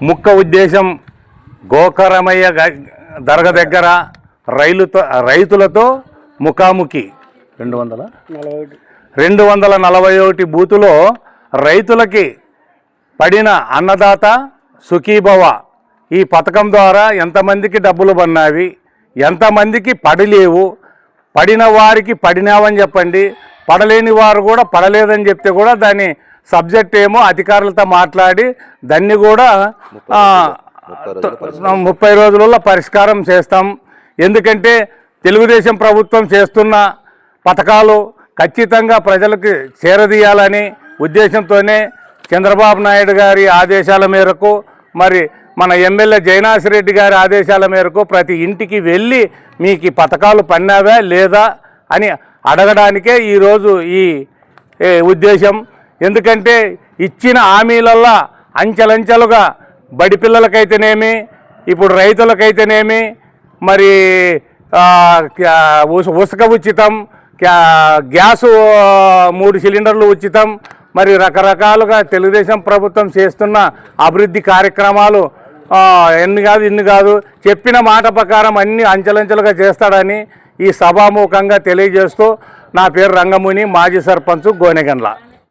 ముక్క ఉద్దేశం గోకరమయ్య దర్గా దగ్గర రైతులతో ముఖాముఖి 241 బూతులో రైతులకి పడిన అన్నదాత సుఖీభవ ఈ పథకం ద్వారా ఎంతమందికి డబ్బులు పడినావి, ఎంతమందికి పడలేవు, పడిన వారికి పడినావని చెప్పండి, పడలేని వారు కూడా పడలేదని చెప్తే కూడా దాని సబ్జెక్ట్ ఏమో అధికారులతో మాట్లాడి దాన్ని కూడా 30 రోజులలో పరిష్కారం చేస్తాం. ఎందుకంటే తెలుగుదేశం ప్రభుత్వం చేస్తున్న పథకాలు ఖచ్చితంగా ప్రజలకు చేరదీయాలని ఉద్దేశంతోనే చంద్రబాబు నాయుడు గారి ఆదేశాల మేరకు మరి మన ఎమ్మెల్యే జైనాసిరెడ్డి గారి ఆదేశాల మేరకు ప్రతి ఇంటికి వెళ్ళి మీకు ఈ పథకాలు పడినావా లేదా అని అడగడానికే ఈరోజు ఈ ఉద్దేశం. ఎందుకంటే ఇచ్చిన హామీలల్లో అంచెలంచెలుగా బడి పిల్లలకైతేనేమి, ఇప్పుడు రైతులకైతేనేమి, మరి ఉసుక ఉచితం, గ్యాసు 3 సిలిండర్లు ఉచితం, మరి రకరకాలుగా తెలుగుదేశం ప్రభుత్వం చేస్తున్న అభివృద్ధి కార్యక్రమాలు ఇన్ని కాదు చెప్పిన మాట ప్రకారం అన్ని అంచెలంచెలుగా చేస్తాడని ఈ సభాముఖంగా తెలియజేస్తూ నా పేరు రంగముని, మాజీ సర్పంచ్ గోనెగండ్ల.